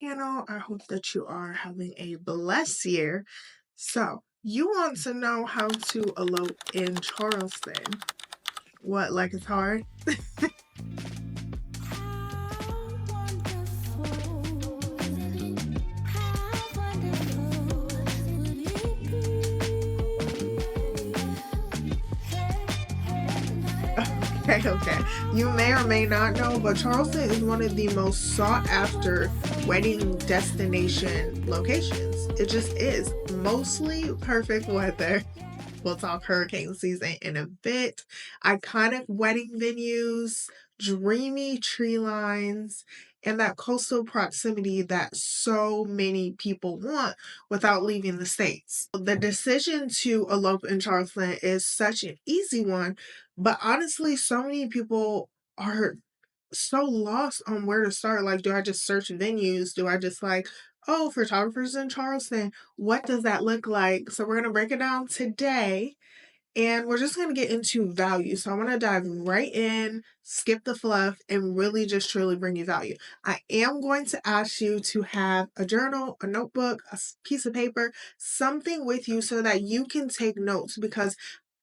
channel. I hope that you are having a blessed year. So, you want to know how to elope in Charleston. What, like it's hard? Okay. You may or may not know, but Charleston is one of the most sought after wedding destination locations. It just is. Mostly perfect weather. We'll talk hurricane season in a bit. Iconic wedding venues, dreamy tree lines, and that coastal proximity that so many people want without leaving the States. The decision to elope in Charleston is such an easy one, but honestly, so many people are so lost on where to start. Like, do I just search venues? Do I just oh, photographers in Charleston? What does that look like? So we're going to break it down today. And we're just going to get into value. So I want to dive right in, skip the fluff, and really just truly bring you value. I am going to ask you to have a journal, a notebook, a piece of paper, something with you so that you can take notes, because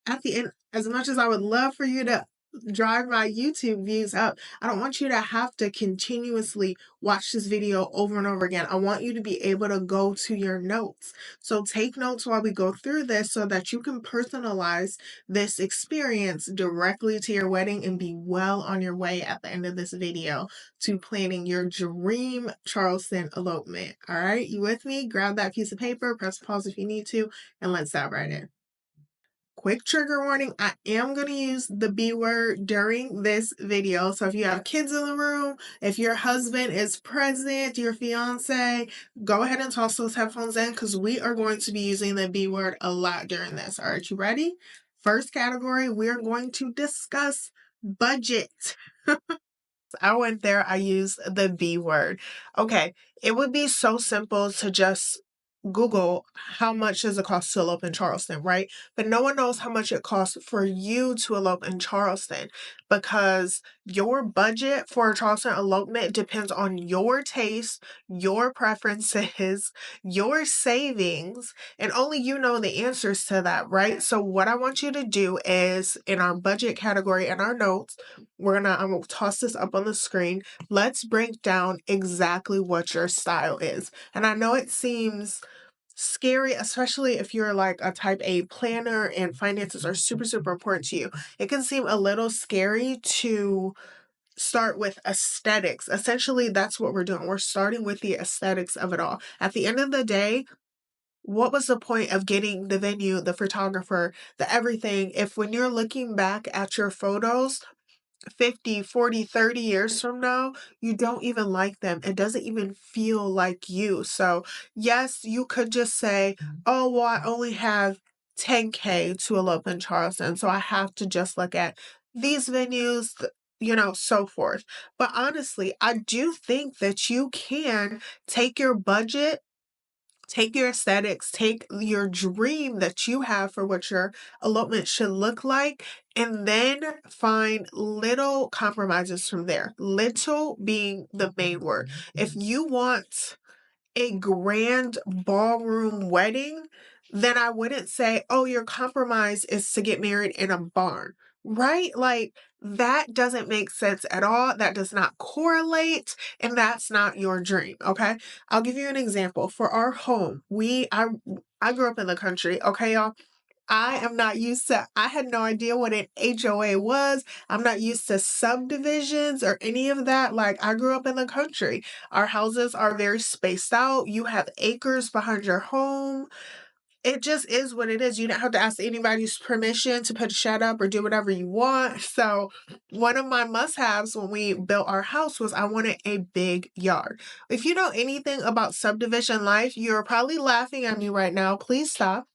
at the end, as much as I would love for you to drive my YouTube views up, I don't want you to have to continuously watch this video over and over again. I want you to be able to go to your notes. So take notes while we go through this so that you can personalize this experience directly to your wedding and be well on your way at the end of this video to planning your dream Charleston elopement. All right, you with me? Grab that piece of paper, press pause if you need to, and let's dive right in. Quick trigger warning, I am going to use the B word during this video. So if you have kids in the room, if your husband is present, your fiance, go ahead and toss those headphones in because we are going to be using the B word a lot during this. All right, you ready? First category, we're going to discuss budget. I went there, I used the B word. Okay, it would be so simple to just Google how much does it cost to elope in Charleston, right? But no one knows how much it costs for you to elope in Charleston, because your budget for a Charleston elopement depends on your taste, your preferences, your savings, and only you know the answers to that, right? So what I want you to do is, in our budget category in our notes, I'm gonna toss this up on the screen. Let's break down exactly what your style is. And I know it seems scary, especially if you're like a type A planner and finances are super, super important to you. It can seem a little scary to start with aesthetics. Essentially, that's what we're doing. We're starting with the aesthetics of it all. At the end of the day, what was the point of getting the venue, the photographer, the everything, if when you're looking back at your photos 50, 40, 30 years from now, you don't even like them. It doesn't even feel like you. So yes, you could just say, oh, well, I only have 10K to elope in Charleston, so I have to just look at these venues, so forth. But honestly, I do think that you can take your budget, take your aesthetics, take your dream that you have for what your elopement should look like, and then find little compromises from there. Little being the main word. If you want a grand ballroom wedding, then I wouldn't say, oh, your compromise is to get married in a barn, right? Like, that doesn't make sense at all. That does not correlate, and that's not your dream, okay? I'll give you an example. For our home, I grew up in the country, okay, y'all? I had no idea what an HOA was. I'm not used to subdivisions or any of that. Like, I grew up in the country. Our houses are very spaced out. You have acres behind your home. It just is what it is. You don't have to ask anybody's permission to put a shed up or do whatever you want. So one of my must-haves when we built our house was I wanted a big yard. If you know anything about subdivision life, you're probably laughing at me right now. Please stop.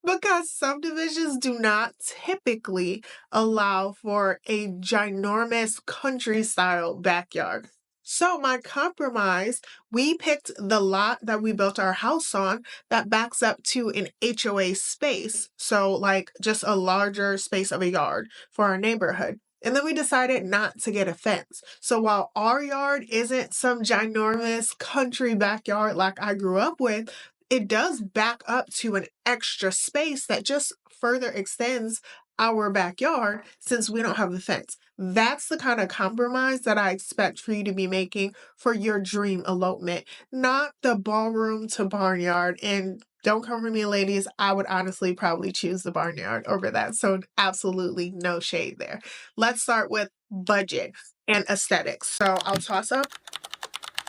Because subdivisions do not typically allow for a ginormous country-style backyard. So my compromise, we picked the lot that we built our house on that backs up to an HOA space. So like just a larger space of a yard for our neighborhood. And then we decided not to get a fence. So while our yard isn't some ginormous country backyard like I grew up with, it does back up to an extra space that just further extends our backyard since we don't have a fence. That's the kind of compromise that I expect for you to be making for your dream elopement, not the ballroom to barnyard. And don't come for me, ladies. I would honestly probably choose the barnyard over that. So absolutely no shade there. Let's start with budget and aesthetics. So I'll toss up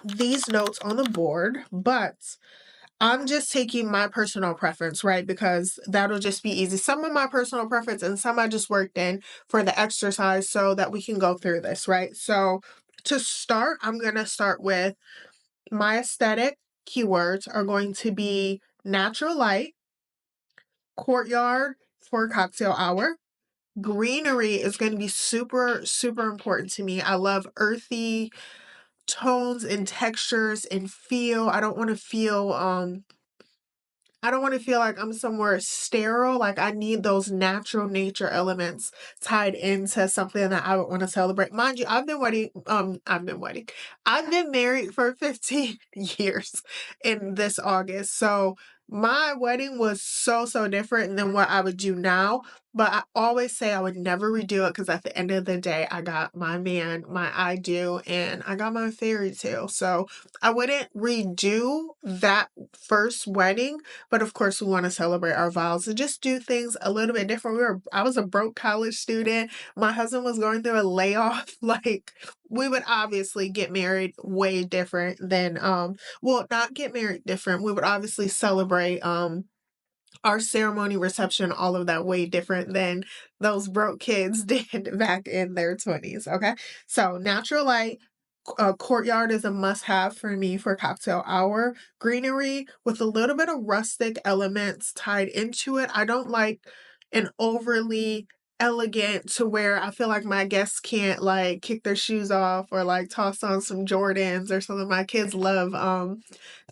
these notes on the board, but I'm just taking my personal preference, right? Because that'll just be easy. Some of my personal preference and some I just worked in for the exercise so that we can go through this, right? So to start, I'm going to start with my aesthetic keywords are going to be natural light, courtyard for cocktail hour. Greenery is going to be super, super important to me. I love earthy tones and textures and feel. I don't want to feel like I'm somewhere sterile. Like I need those natural nature elements tied into something that I would want to celebrate. Mind you, I've been married for 15 years in this August. So my wedding was so different than what I would do now. But I always say I would never redo it because at the end of the day, I got my man, my I do, and I got my fairy tale. So I wouldn't redo that first wedding, but of course, we want to celebrate our vows and just do things a little bit different. I was a broke college student. My husband was going through a layoff. Like, we would obviously get married way different than, not get married different. We would obviously celebrate, our ceremony, reception, all of that way different than those broke kids did back in their 20s. Okay. So natural light, courtyard is a must-have for me for cocktail hour. Greenery with a little bit of rustic elements tied into it. I don't like an overly elegant to where I feel like my guests can't like kick their shoes off or like toss on some Jordans or something. My kids love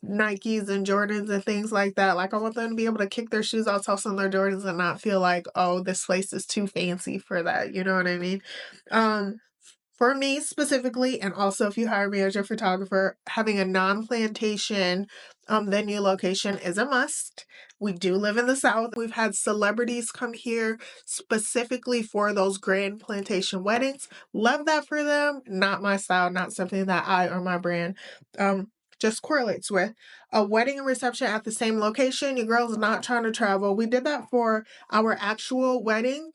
Nikes and Jordans and things like that. Like I want them to be able to kick their shoes off, toss on their Jordans and not feel like, oh, this place is too fancy for that. You know what I mean? For me specifically, and also if you hire me as your photographer, having a non-plantation venue location is a must. We do live in the South. We've had celebrities come here specifically for those grand plantation weddings. Love that for them. Not my style, not something that I or my brand just correlates with. A wedding and reception at the same location. Your girl's not trying to travel. We did that for our actual wedding.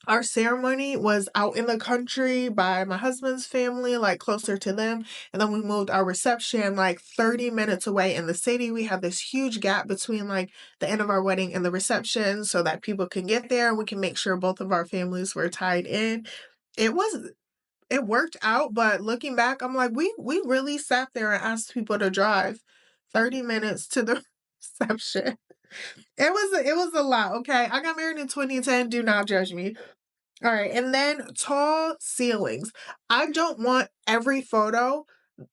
Our ceremony was out in the country by my husband's family, like closer to them. And then we moved our reception like 30 minutes away in the city. We had this huge gap between like the end of our wedding and the reception so that people can get there and we can make sure both of our families were tied in. It worked out, but looking back, I'm like, we really sat there and asked people to drive 30 minutes to the reception. It was a lot, okay? I got married in 2010. Do not judge me. All right, and then tall ceilings. I don't want every photo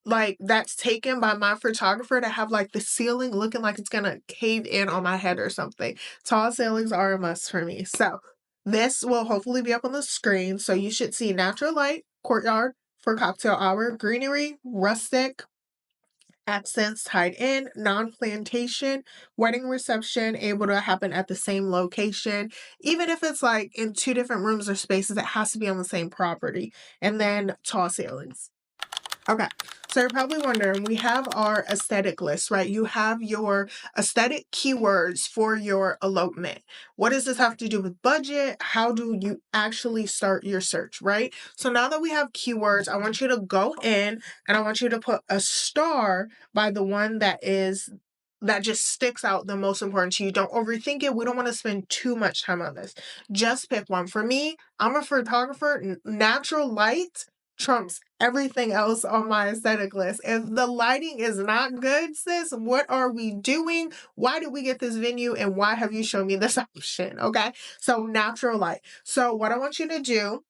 like that's taken by my photographer to have like the ceiling looking like it's gonna cave in on my head or something. Tall ceilings are a must for me. So this will hopefully be up on the screen. So you should see natural light, courtyard for cocktail hour, greenery, rustic, accents tied in, non-plantation, wedding reception able to happen at the same location. Even if it's like in two different rooms or spaces, it has to be on the same property. And then tall ceilings. Okay, so you're probably wondering, we have our aesthetic list, right? You have your aesthetic keywords for your elopement. What does this have to do with budget? How do you actually start your search, right? So now that we have keywords, I want you to go in and I want you to put a star by the one that just sticks out the most important to you. Don't overthink it. We don't want to spend too much time on this. Just pick one. For me, I'm a photographer. Natural light trumps everything else on my aesthetic list. If the lighting is not good, sis, what are we doing? Why did we get this venue? And why have you shown me this option? Okay. So natural light. So what I want you to do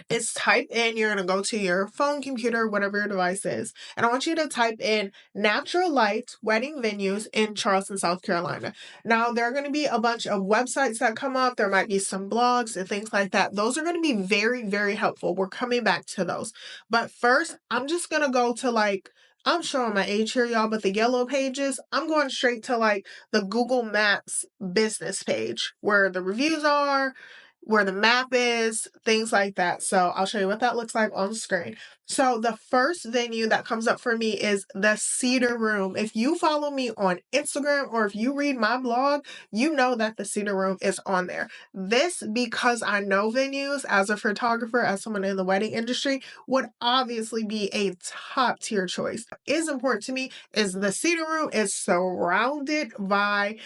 is type in, you're going to go to your phone, computer, whatever your device is, and I want you to type in natural light wedding venues in Charleston, South Carolina. Now, there are going to be a bunch of websites that come up. There might be some blogs and things like that. Those are going to be very, very helpful. We're coming back to those. But first, I'm just going to go to I'm showing my age here, y'all, but the yellow pages, I'm going straight to the Google Maps business page where the reviews are, where the map is, things like that. So I'll show you what that looks like on the screen. So the first venue that comes up for me is the Cedar Room. If you follow me on Instagram or if you read my blog, you know that the Cedar Room is on there. This, because I know venues as a photographer, as someone in the wedding industry, would obviously be a top tier choice. What is important to me is the Cedar Room is surrounded by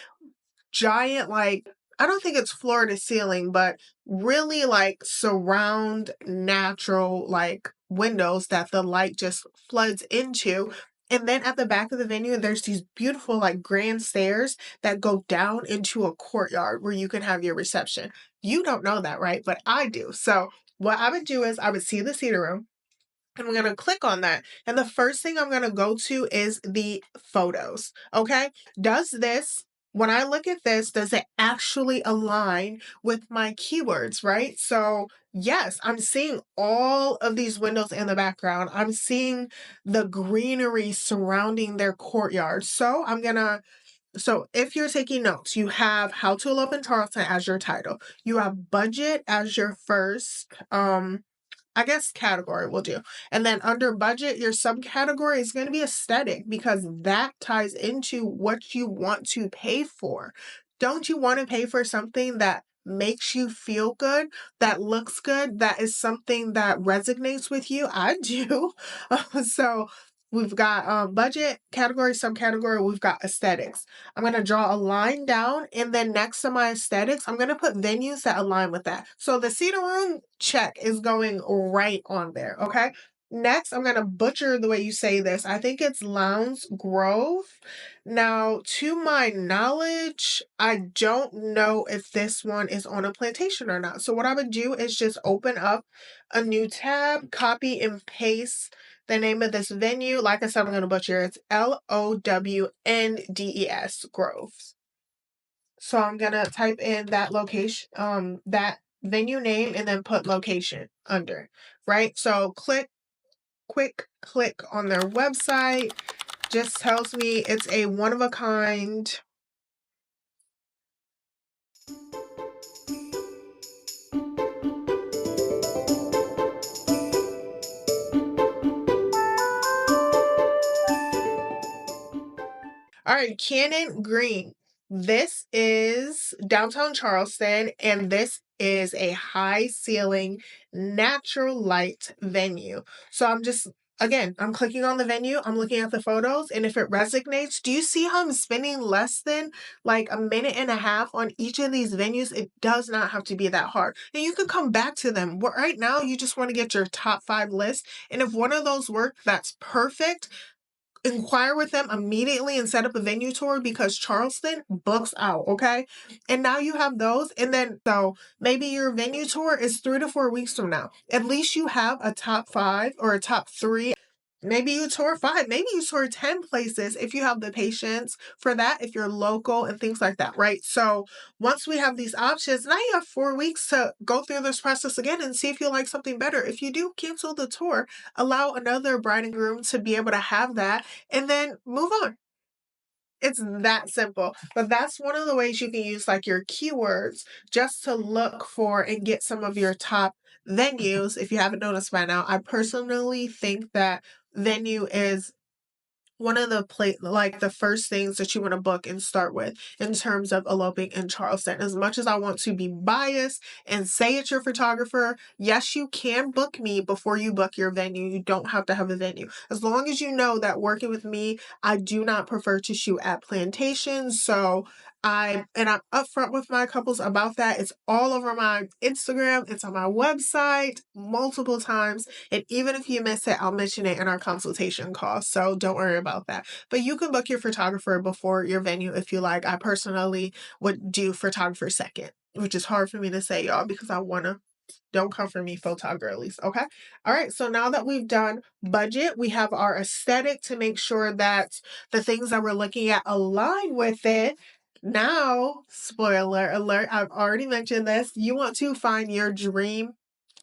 giant, I don't think it's floor to ceiling, but really surround natural windows that the light just floods into. And then at the back of the venue, there's these beautiful grand stairs that go down into a courtyard where you can have your reception. You don't know that, right? But I do. So what I would do is I would see the Cedar Room. And I'm going to click on that. And the first thing I'm going to go to is the photos. Okay. When I look at this, does it actually align with my keywords, right? So yes, I'm seeing all of these windows in the background. I'm seeing the greenery surrounding their courtyard. So if you're taking notes, you have How to Elope in Charleston as your title. You have budget as your first, I guess category will do. And then under budget, your subcategory is going to be aesthetic because that ties into what you want to pay for. Don't you want to pay for something that makes you feel good, that looks good, that is something that resonates with you? I do. So we've got budget, category, subcategory, we've got aesthetics. I'm going to draw a line down, and then next to my aesthetics, I'm going to put venues that align with that. So the Cedar Room check is going right on there, okay? Next, I'm going to butcher the way you say this. I think it's Lowndes Grove. Now, to my knowledge, I don't know if this one is on a plantation or not. So what I would do is just open up a new tab, copy and paste the name of this venue. Like I said, I'm going to butcher it. It's Lowndes Groves. So I'm going to type in that location, that venue name, and then put location under, right? So quick click on their website. Just tells me it's a one of a kind. All right, Cannon Green. This is downtown Charleston, and this is a high ceiling, natural light venue. So I'm clicking on the venue, I'm looking at the photos, and if it resonates, do you see how I'm spending less than a minute and a half on each of these venues? It does not have to be that hard. And you can come back to them. Right now, you just want to get your top 5 list. And if one of those work, that's perfect. Inquire with them immediately and set up a venue tour because Charleston books out, okay? And now you have those, and then so maybe your venue tour is 3 to 4 weeks from now. At least you have a top 5 or a top 3. Maybe you tour 5, maybe you tour 10 places if you have the patience for that, if you're local and things like that, right? So once we have these options, now you have 4 weeks to go through this process again and see if you like something better. If you do, cancel the tour, allow another bride and groom to be able to have that, and then move on. It's that simple. But that's one of the ways you can use your keywords just to look for and get some of your top venues. If you haven't noticed by now, I personally think that venue is one of the first things that you want to book and start with in terms of eloping in Charleston. As much as I want to be biased and say it's your photographer, yes, you can book me before you book your venue. You don't have to have a venue. As long as you know that working with me, I do not prefer to shoot at plantations. So I'm upfront with my couples about that. It's all over my Instagram. It's on my website multiple times. And even if you miss it, I'll mention it in our consultation call. So don't worry about that. But you can book your photographer before your venue if you like. I personally would do photographer second, which is hard for me to say, y'all, because I want to Don't come for me, photo girlies, okay? All right, so now that we've done budget, we have our aesthetic to make sure that the things that we're looking at align with it. Now, spoiler alert, I've already mentioned this. You want to find your dream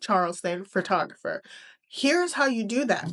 Charleston photographer. Here's how you do that.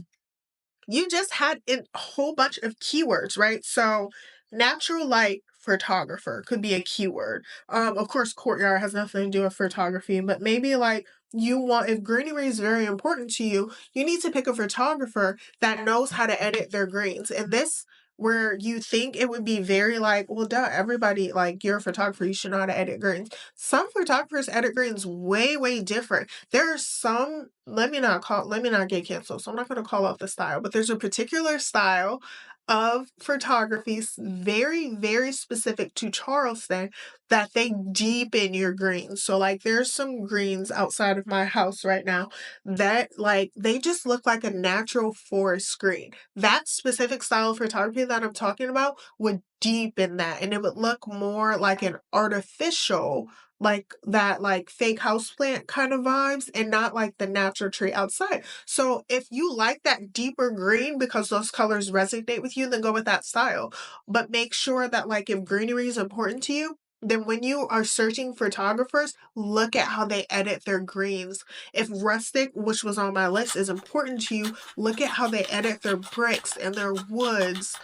You just had a whole bunch of keywords, right? So natural light photographer could be a keyword. Of course, courtyard has nothing to do with photography, but maybe like you want, if greenery is very important to you, you need to pick a photographer that knows how to edit their greens. And this, where you think it would be very like, well, duh, everybody, like, you're a photographer, you should know how to edit greens. Some photographers edit greens way, way different. There are some, let me not get canceled, so I'm not going to call out the style, but there's a particular style of photography, very, very specific to Charleston, that they deepen your greens. So like there's some greens outside of my house right now that like they just look like a natural forest green. That specific style of photography that I'm talking about would deepen that, and it would look more like an artificial, like that like fake houseplant kind of vibes, and not like the natural tree outside. So if you like that deeper green because those colors resonate with you, then go with that style. But make sure that like if greenery is important to you, then when you are searching photographers, look at how they edit their greens. If rustic, which was on my list, is important to you, look at how they edit their bricks and their woods,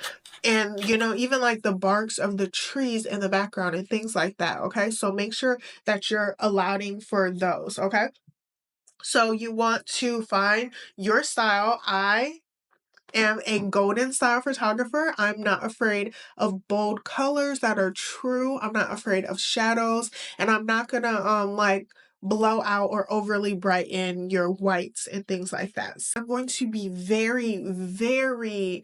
and even like the barks of the trees in the background and things like that. Okay, so make sure that you're allowing for those. Okay, so you want to find your style. I am a golden style photographer. I'm not afraid of bold colors that are true. I'm not afraid of shadows, and I'm not gonna like blow out or overly brighten your whites and things like that. So I'm going to be very, very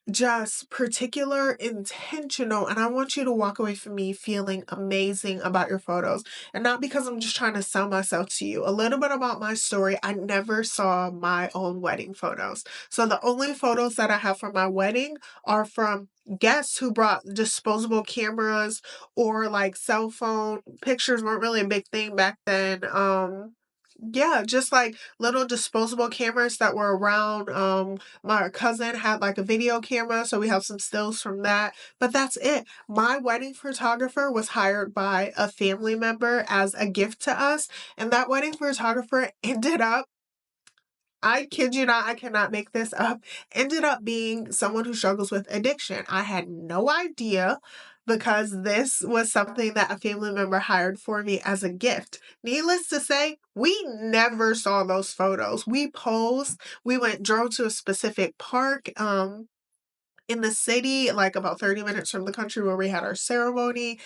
just particular, intentional, and I want you to walk away from me feeling amazing about your photos. And not because I'm just trying to sell myself to you. A little bit about my story: I never saw my own wedding photos. So the only photos that I have from my wedding are from guests who brought disposable cameras, or like cell phone pictures weren't really a big thing back then. Yeah, just like little disposable cameras that were around. My cousin had like a video camera, so we have some stills from that. But that's it. My wedding photographer was hired by a family member as a gift to us, and that wedding photographer ended up, I kid you not, I cannot make this up, ended up being someone who struggles with addiction. I had no idea, because this was something that a family member hired for me as a gift. Needless to say, we never saw those photos. We posed, drove to a specific park in the city, like about 30 minutes from the country, where we had our ceremony.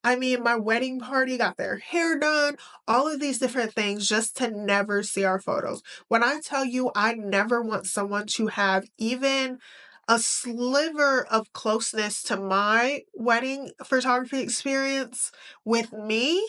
I mean, my wedding party got their hair done, all of these different things, just to never see our photos. When I tell you, I never want someone to have even a sliver of closeness to my wedding photography experience with me.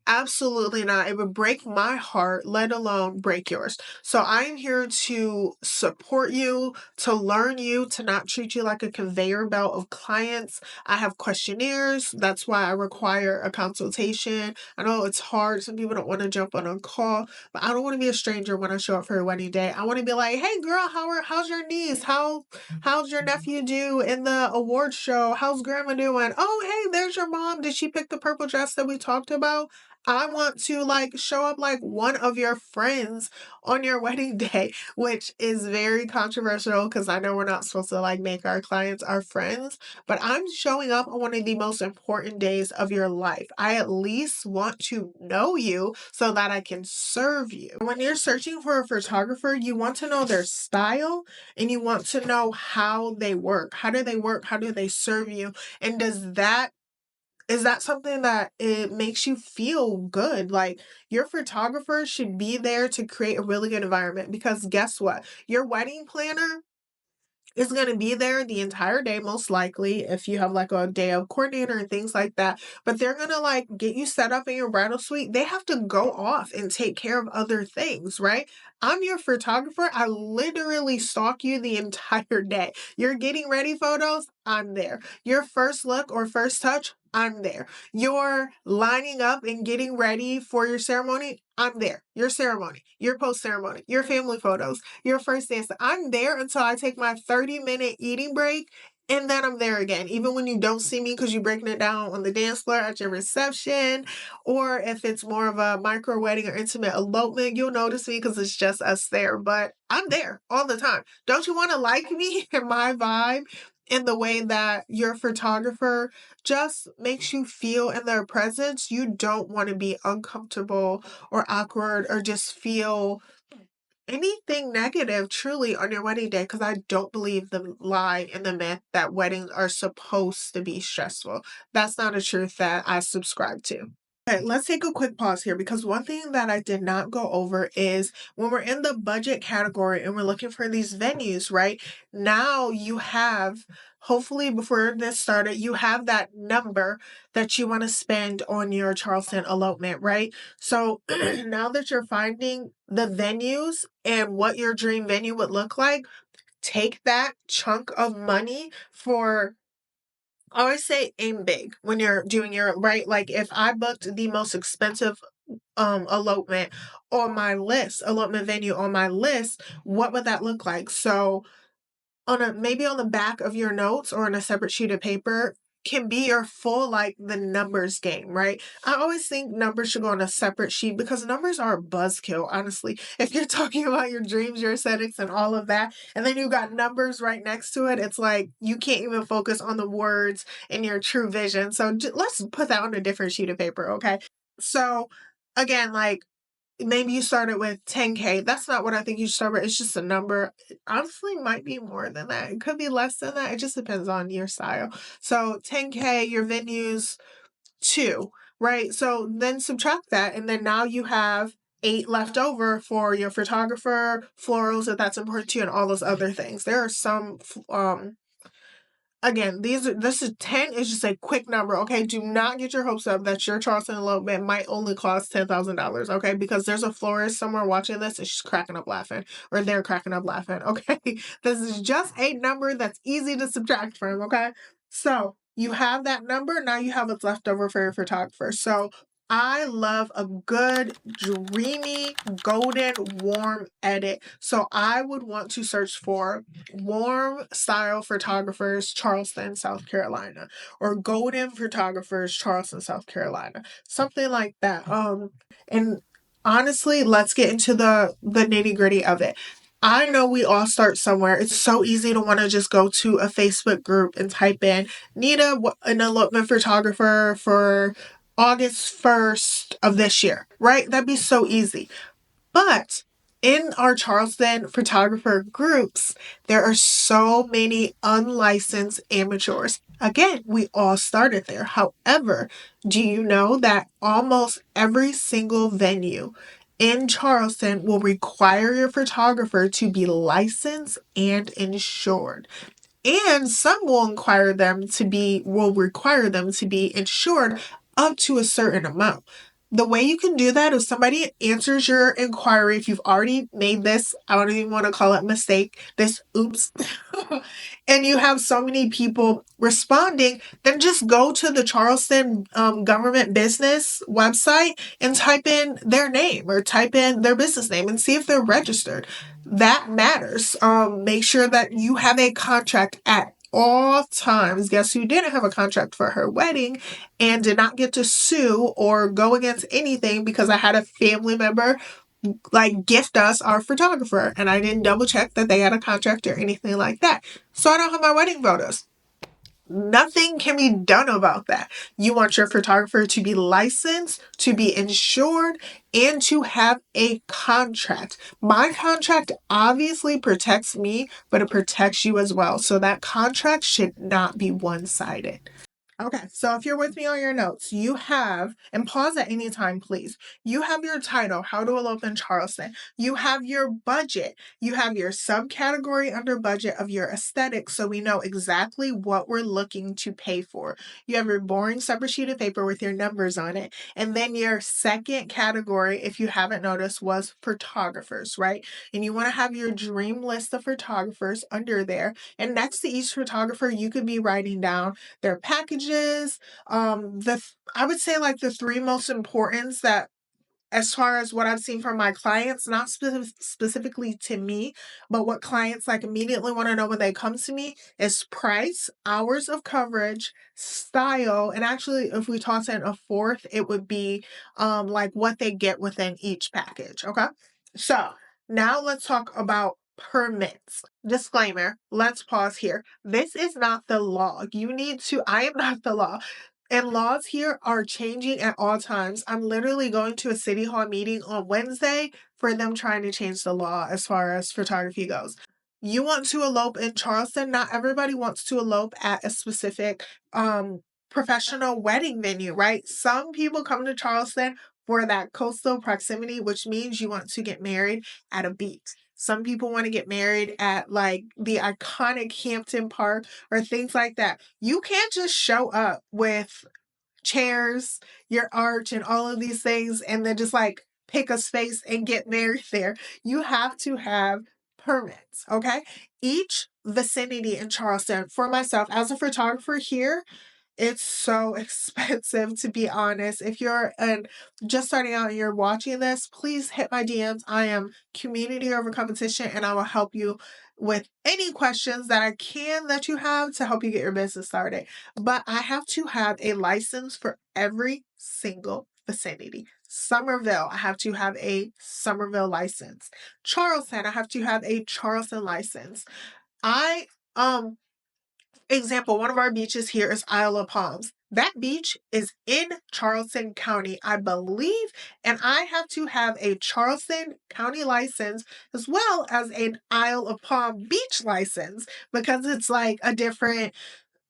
Absolutely not. It would break my heart, let alone break yours. So I am here to support you, to learn you, to not treat you like a conveyor belt of clients. I have questionnaires. That's why I require a consultation. I know it's hard. Some people don't want to jump on a call, but I don't want to be a stranger when I show up for your wedding day. I want to be like, hey girl, how's your niece? How's your nephew do in the award show? How's grandma doing? Oh, hey, there's your mom. Did she pick the purple dress that we talked about? I want to like show up like one of your friends on your wedding day, which is very controversial because I know we're not supposed to like make our clients our friends, but I'm showing up on one of the most important days of your life. I at least want to know you so that I can serve you. When you're searching for a photographer, you want to know their style, and you want to know how they work. How do they work? How do they serve you? And is that something that it makes you feel good? Like, your photographer should be there to create a really good environment, because guess what? Your wedding planner is going to be there the entire day, most likely, if you have like a day of coordinator and things like that. But they're going to like get you set up in your bridal suite. They have to go off and take care of other things, right? I'm your photographer. I literally stalk you the entire day. You're getting ready photos, I'm there. Your first look or first touch, I'm there. You're lining up and getting ready for your ceremony, I'm there. Your ceremony, your post ceremony, your family photos, your first dance. I'm there until I take my 30-minute eating break. And then I'm there again, even when you don't see me because you're breaking it down on the dance floor at your reception, or if it's more of a micro wedding or intimate elopement, you'll notice me because it's just us there. But I'm there all the time. Don't you want to like me and my vibe in the way that your photographer just makes you feel in their presence? You don't want to be uncomfortable or awkward or just feel anything negative truly on your wedding day, because I don't believe the lie and the myth that weddings are supposed to be stressful. That's not a truth that I subscribe to. Okay, let's take a quick pause here because one thing that I did not go over is when we're in the budget category and we're looking for these venues, right? Now you have, hopefully before this started, you have that number that you want to spend on your Charleston elopement, right? So now that you're finding the venues and what your dream venue would look like, take that chunk of money for, I always say aim big when you're doing your, right? Like if I booked the most expensive elopement on my list, elopement venue on my list, what would that look like? So on a, maybe on the back of your notes or on a separate sheet of paper can be your full, like, the numbers game, right? I always think numbers should go on a separate sheet because numbers are a buzzkill, honestly. If you're talking about your dreams, your aesthetics, and all of that, and then you got numbers right next to it, it's like you can't even focus on the words and your true vision. So let's put that on a different sheet of paper, okay? So again, like, maybe you started with 10K. That's not what I think you should start with. It's just a number. It honestly might be more than that. It could be less than that. It just depends on your style. So 10K, your venues, 2, right? So then subtract that, and then now you have 8 left over for your photographer, florals, if that's important to you, and all those other things. There are some again, this is 10 is just a quick number, okay? Do not get your hopes up that your Charleston elopement might only cost $10,000, okay? Because there's a florist somewhere watching this and she's cracking up laughing, or they're cracking up laughing, okay? This is just a number that's easy to subtract from, okay? So you have that number, now you have what's left over for your photographer. So I love a good, dreamy, golden, warm edit. So I would want to search for warm style photographers, Charleston, South Carolina, or golden photographers, Charleston, South Carolina, something like that. And honestly, let's get into the nitty gritty of it. I know we all start somewhere. It's so easy to want to just go to a Facebook group and type in, need an elopement photographer for August 1st of this year, right? That'd be so easy. But in our Charleston photographer groups, there are so many unlicensed amateurs. Again, we all started there. However, do you know that almost every single venue in Charleston will require your photographer to be licensed and insured? And some will require them to be insured up to a certain amount. The way you can do that, if somebody answers your inquiry, if you've already made this, I don't even want to call it mistake, this oops, and you have so many people responding, then just go to the Charleston government business website and type in their name or type in their business name and see if they're registered. That matters. Make sure that you have a contract at all times. Guess who didn't have a contract for her wedding and did not get to sue or go against anything because I had a family member like gift us our photographer and I didn't double check that they had a contract or anything like that. So I don't have my wedding photos. Nothing can be done about that. You want your photographer to be licensed, to be insured, and to have a contract. My contract obviously protects me, but it protects you as well. So that contract should not be one-sided. Okay, so if you're with me on your notes, you have, and pause at any time, please. You have your title, How to Elope in Charleston. You have your budget. You have your subcategory under budget of your aesthetics, so we know exactly what we're looking to pay for. You have your boring separate sheet of paper with your numbers on it. And then your second category, if you haven't noticed, was photographers, right? And you want to have your dream list of photographers under there. And next to each photographer, you could be writing down their packages, packages. I would say like the three most importance that, as far as what I've seen from my clients, not specifically to me, but what clients like immediately want to know when they come to me is price, hours of coverage, style, and actually if we toss in a fourth, it would be like what they get within each package. Okay. So now let's talk about permits. Disclaimer, let's pause here. This is not the law. I am not the law. And laws here are changing at all times. I'm literally going to a city hall meeting on Wednesday for them trying to change the law as far as photography goes. You want to elope in Charleston? Not everybody wants to elope at a specific professional wedding venue, right? Some people come to Charleston for that coastal proximity, which means you want to get married at a beach. Some people want to get married at like the iconic Hampton Park or things like that. You can't just show up with chairs, your arch, and all of these things, and then just like pick a space and get married there. You have to have permits, okay? Each vicinity in Charleston, for myself as a photographer here, it's so expensive, to be honest. If you're just starting out and you're watching this, please hit my DMs. I am community over competition, and I will help you with any questions that I can that you have to help you get your business started. But I have to have a license for every single vicinity. Somerville, I have to have a Somerville license. Charleston, I have to have a Charleston license. I Example, one of our beaches here is Isle of Palms. That beach is in Charleston County, I believe, and I have to have a Charleston County license as well as an Isle of Palm beach license because it's like a different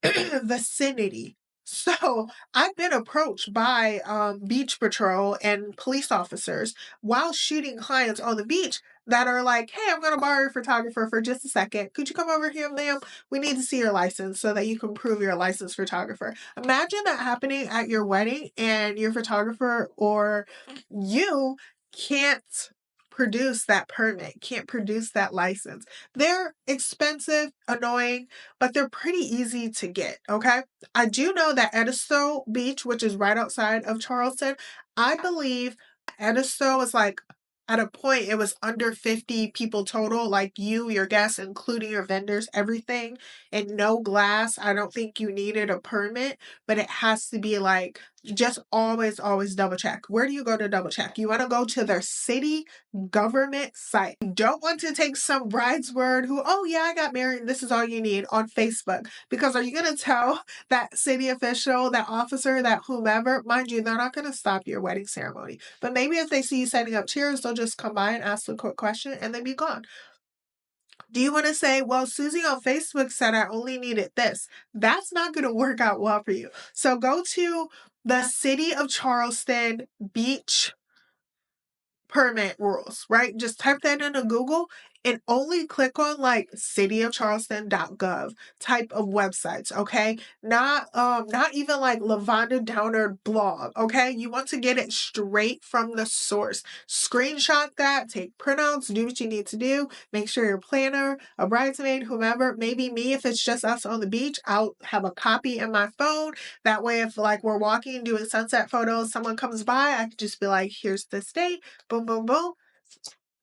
vicinity. So I've been approached by beach patrol and police officers while shooting clients on the beach that are like, hey, I'm going to borrow your photographer for just a second. Could you come over here, ma'am? We need to see your license so that you can prove you're a licensed photographer. Imagine that happening at your wedding and your photographer or you can't produce that permit, can't produce that license. They're expensive, annoying, but they're pretty easy to get, okay? I do know that Edisto Beach, which is right outside of Charleston, I believe Edisto is like at a point it was under 50 people total, like you, your guests, including your vendors, everything, and no glass. I don't think you needed a permit, but it has to be like just always double check. Where do you go to double check? You want to go to their city government site. You don't want to take some bride's word who, oh yeah, I got married and this is all you need on Facebook. Because are you going to tell that city official, that officer, that whomever, mind you, they're not going to stop your wedding ceremony. But maybe if they see you setting up chairs, they'll just come by and ask a quick question and then be gone. Do you want to say, well, Susie on Facebook said I only needed this? That's not going to work out well for you. So go to the City of Charleston Beach permit rules, right? Just type that into Google and only click on like cityofcharleston.gov type of websites, okay? Not even like Lavonda Downer blog, okay? You want to get it straight from the source. Screenshot that, take printouts, do what you need to do. Make sure your planner, a bridesmaid, whomever, maybe me, if it's just us on the beach, I'll have a copy in my phone. That way, if like we're walking, doing sunset photos, someone comes by, I could just be like, here's this date, boom, boom, boom.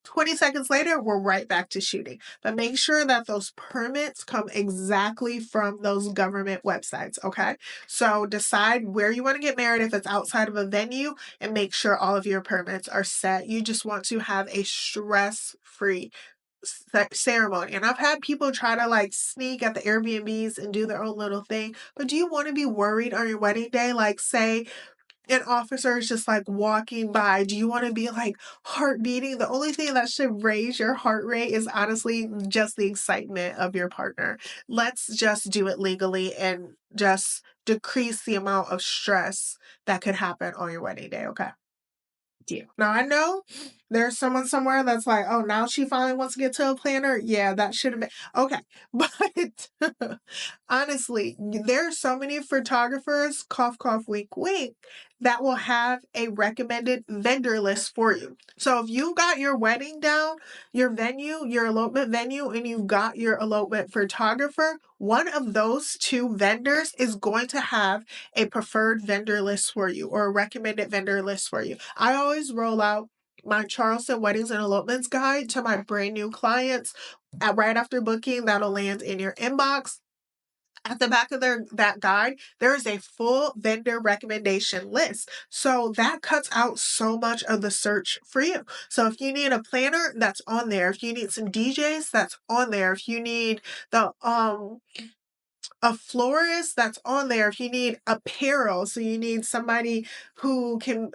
20 seconds later, we're right back to shooting. But make sure that those permits come exactly from those government websites, okay? So decide where you want to get married if it's outside of a venue and make sure all of your permits are set. You just want to have a stress-free ceremony. And I've had people try to like sneak at the Airbnbs and do their own little thing. But do you want to be worried on your wedding day? Like, say, an officer is just like walking by. Do you want to be like heart beating? The only thing that should raise your heart rate is honestly just the excitement of your partner. Let's just do it legally and just decrease the amount of stress that could happen on your wedding day, okay? you. Now I know there's someone somewhere that's like, oh, now she finally wants to get to a planner. Yeah, that should have been okay. But honestly, there are so many photographers, cough, cough, wink, wink, that will have a recommended vendor list for you. So if you've got your wedding down, your venue, your elopement venue, and you've got your elopement photographer, one of those two vendors is going to have a preferred vendor list for you or a recommended vendor list for you. I always roll out my Charleston Weddings and Elopements guide to my brand new clients right after booking. That'll land in your inbox. At the back of that guide, there is a full vendor recommendation list. So that cuts out so much of the search for you. So if you need a planner, that's on there. If you need some DJs, that's on there. If you need the a florist, that's on there. If you need apparel, so you need somebody who can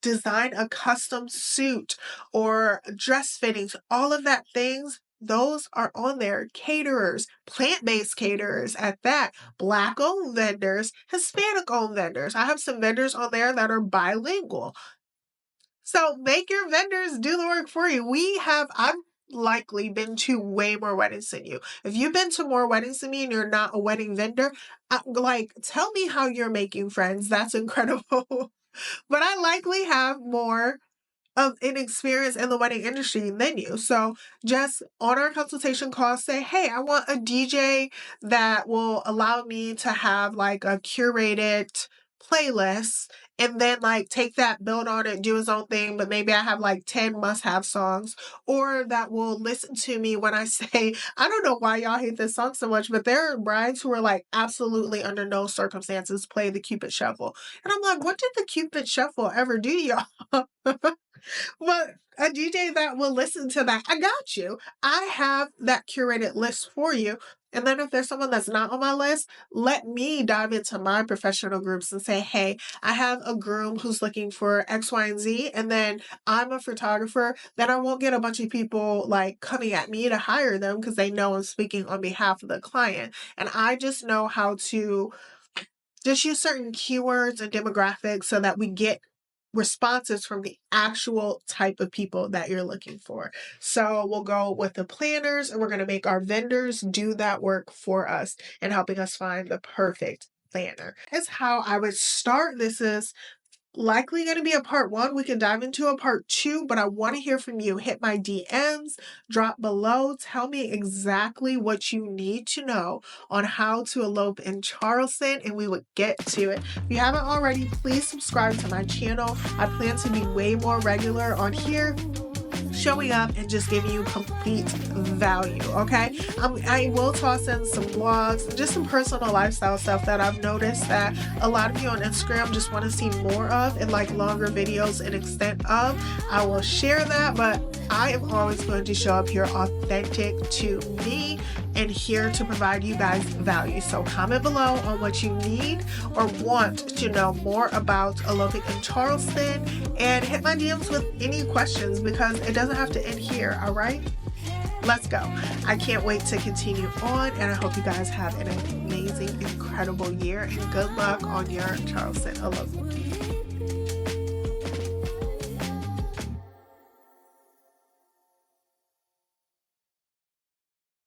design a custom suit or dress fittings, all of that things, those are on there. Caterers, plant-based caterers at that, Black-owned vendors, Hispanic-owned vendors. I have some vendors on there that are bilingual. So make your vendors do the work for you. I've likely been to way more weddings than you. If you've been to more weddings than me and you're not a wedding vendor, tell me how you're making friends. That's incredible. But I likely have more of an experience in the wedding industry than you. So just on our consultation call, say, hey, I want a DJ that will allow me to have like a curated playlist and then like take that, build on it, do his own thing, but maybe I have like 10 must-have songs, or that will listen to me when I say, I don't know why y'all hate this song so much, but there are brides who are like, absolutely under no circumstances play the Cupid Shuffle. And I'm like, what did the Cupid Shuffle ever do to y'all? But a DJ that will listen to that, I got you. I have that curated list for you. And then if there's someone that's not on my list, let me dive into my professional groups and say, hey, I have a groom who's looking for X, Y, and Z. And then I'm a photographer. Then I won't get a bunch of people like coming at me to hire them because they know I'm speaking on behalf of the client. And I just know how to just use certain keywords and demographics so that we get responses from the actual type of people that you're looking for. So we'll go with the planners and we're going to make our vendors do that work for us and helping us find the perfect planner. That's how I would start. This is likely going to be a part 1. We can dive into a part 2, but I want to hear from you. Hit my DMs, drop below, tell me exactly what you need to know on how to elope in Charleston, and we would get to it. If you haven't already, please subscribe to my channel. I plan to be way more regular on here, showing up and just giving you complete value, okay? I will toss in some vlogs, just some personal lifestyle stuff that I've noticed that a lot of you on Instagram just want to see more of and like longer videos and extent of. I will share that, but I am always going to show up here authentic to me and here to provide you guys value. So comment below on what you need or want to know more about eloping in Charleston, and hit my DMs with any questions because it doesn't have to end here, all right? Let's go. I can't wait to continue on, and I hope you guys have an amazing, incredible year, and good luck on your Charleston elopement.